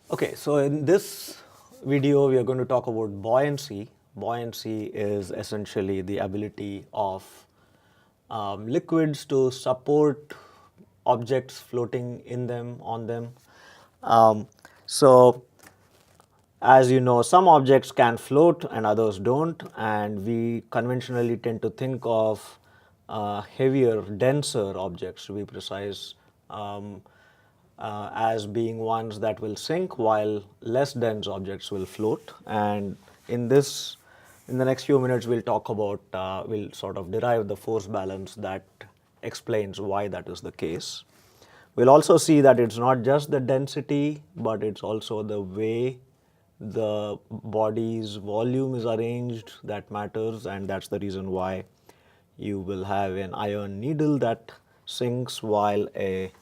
Okay, so in this video, we are going to talk about buoyancy. Buoyancy is essentially the ability of liquids to support objects floating in them, on them. So, as you know, some objects can float and others don't, and we conventionally tend to think of heavier, denser objects, to be precise, as being ones that will sink, while less dense objects will float. And in the next few minutes, we'll talk about, we'll sort of derive the force balance that explains why that is the case. We'll also see that it's not just the density, but it's also the way the body's volume is arranged that matters, and that's the reason why you will have an iron needle that sinks while a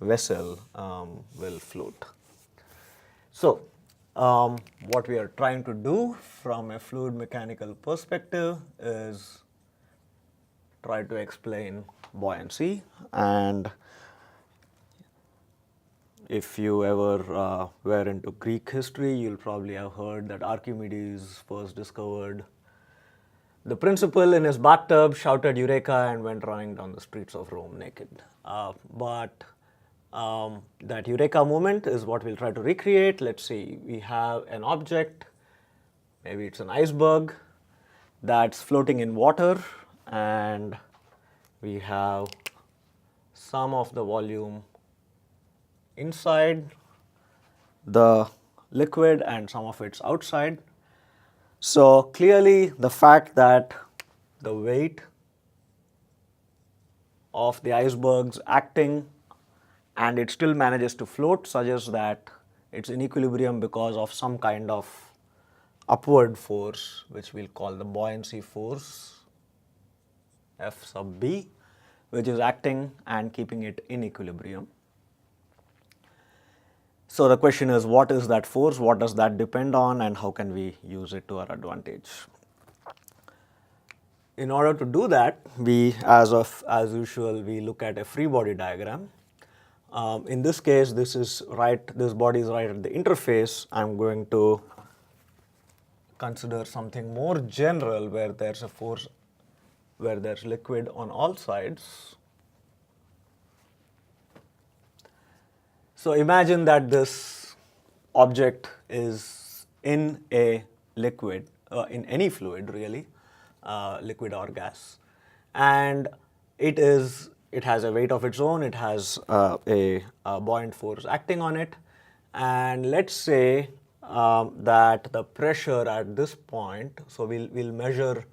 vessel will float. So, what we are trying to do from a fluid mechanical perspective is try to explain buoyancy. And if you ever were into Greek history, you'll probably have heard that Archimedes first discovered the principle in his bathtub, shouted Eureka, and went running down the streets of Rome naked. But that Eureka moment is what we'll try to recreate. Let's see, we have an object, maybe it's an iceberg, that's floating in water, and we have some of the volume inside the liquid and some of it's outside. So clearly the fact that the weight of the icebergs acting and it still manages to float suggests that it's in equilibrium because of some kind of upward force, which we'll call the buoyancy force, F sub B, which is acting and keeping it in equilibrium. So the question is, what is that force? What does that depend on, and how can we use it to our advantage? In order to do that, we, as usual, we look at a free body diagram. In this case, this body is right at the interface. I'm going to consider something more general where there's a force, where there's liquid on all sides. So imagine that this object is in a liquid, in any fluid really, liquid or gas, and it has a weight of its own, it has a buoyant force acting on it, and let's say that the pressure at this point, so we'll measure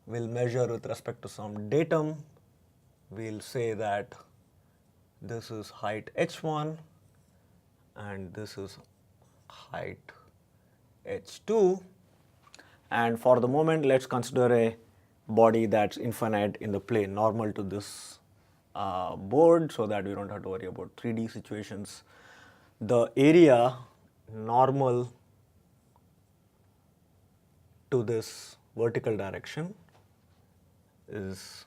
with respect to some datum. We'll say that this is height h1 and this is height h2, and for the moment let's consider a body that's infinite in the plane, normal to this board, so that we don't have to worry about 3D situations. The area normal to this vertical direction is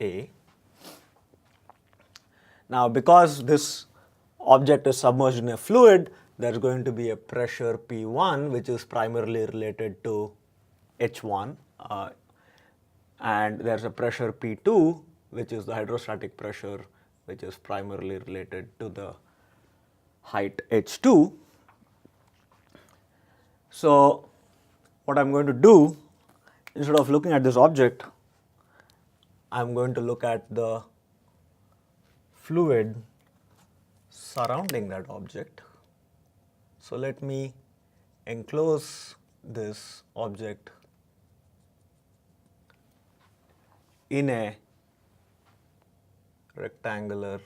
A. Now, because this object is submerged in a fluid, there's going to be a pressure P1, which is primarily related to H1, and there's a pressure P2, which is the hydrostatic pressure, which is primarily related to the height H2. So what I'm going to do, instead of looking at this object, I'm going to look at the fluid surrounding that object. So let me enclose this object in a rectangular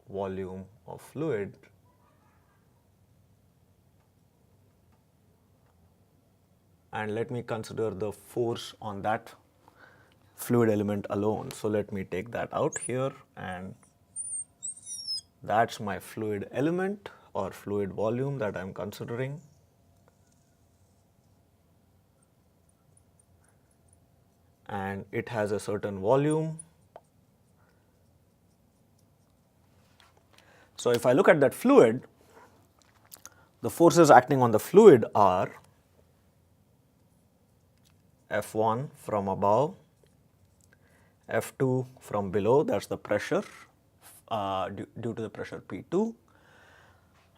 volume of fluid, and let me consider the force on that fluid element alone. So let me take that out here, and that's my fluid element or fluid volume that I'm considering. And it has a certain volume. So if I look at that fluid, the forces acting on the fluid are F1 from above, F2 from below, that's the pressure due to the pressure P2.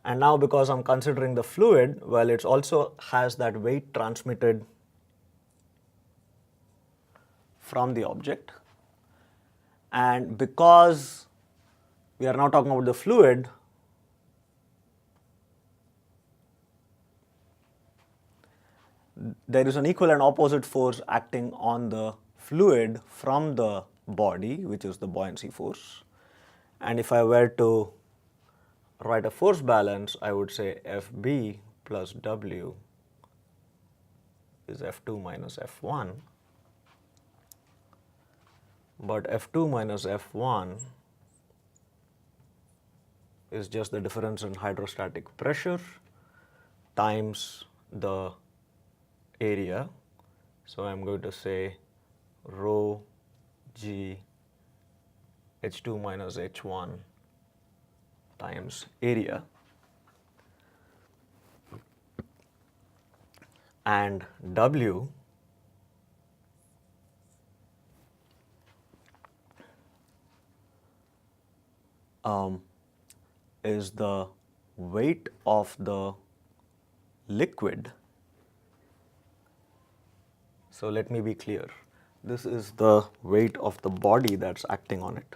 And now because I'm considering the fluid, well, it also has that weight transmitted from the object. And because we are now talking about the fluid, there is an equal and opposite force acting on the fluid from the body, which is the buoyancy force. And if I were to write a force balance, I would say Fb plus W is F2 minus F1. But F2 minus F1 is just the difference in hydrostatic pressure times the area. So I'm going to say rho g H2 minus H1 times area, and W is the weight of the liquid. So let me be clear. This is the weight of the body that's acting on it,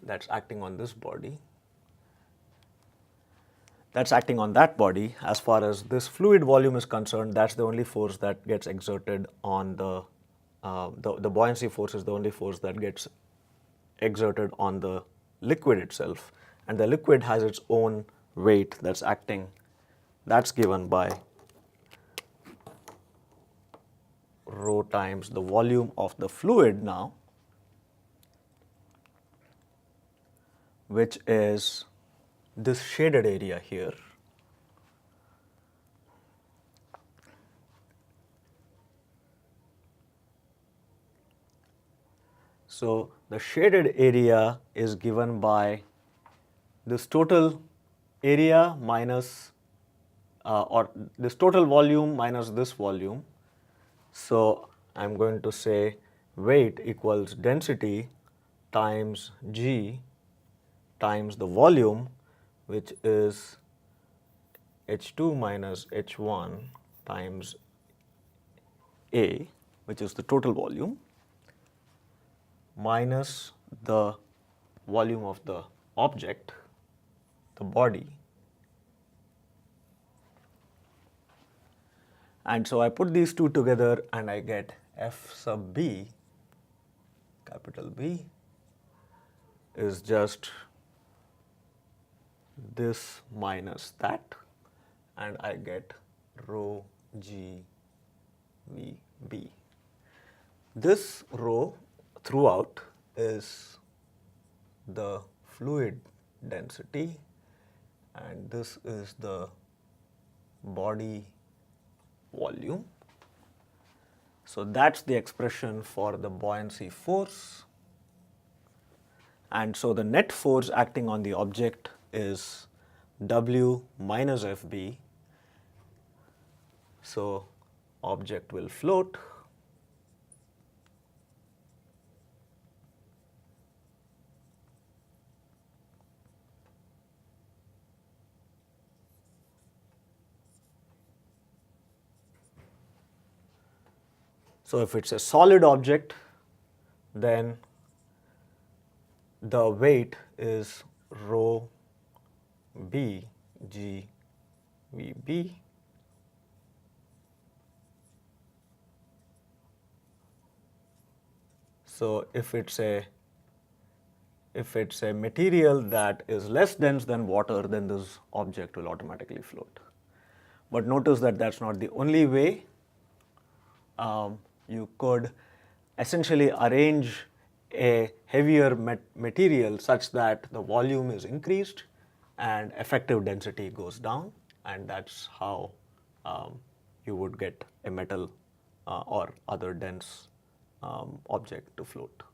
that's acting on this body, that's acting on that body. As far as this fluid volume is concerned, that's the only force that gets exerted on the buoyancy force is the only force that gets exerted on the liquid itself. And the liquid has its own weight that's acting, that's given by rho times the volume of the fluid now, which is this shaded area here. So the shaded area is given by this total area minus or this total volume minus this volume. So I'm going to say weight equals density times G times the volume, which is H2 minus H1 times A, which is the total volume, minus the volume of the object, the body. And so I put these two together and I get F sub B, capital B, is just this minus that, and I get rho G V B. This rho throughout is the fluid density, and this is the body volume. So that's the expression for the buoyancy force. And so the net force acting on the object is W minus Fb. So object will float. So if it's a solid object, then the weight is rho B G V B. So if it's a material that is less dense than water, then this object will automatically float. But notice that that's not the only way. You could essentially arrange a heavier material such that the volume is increased and effective density goes down, and that's how you would get a metal or other dense object to float.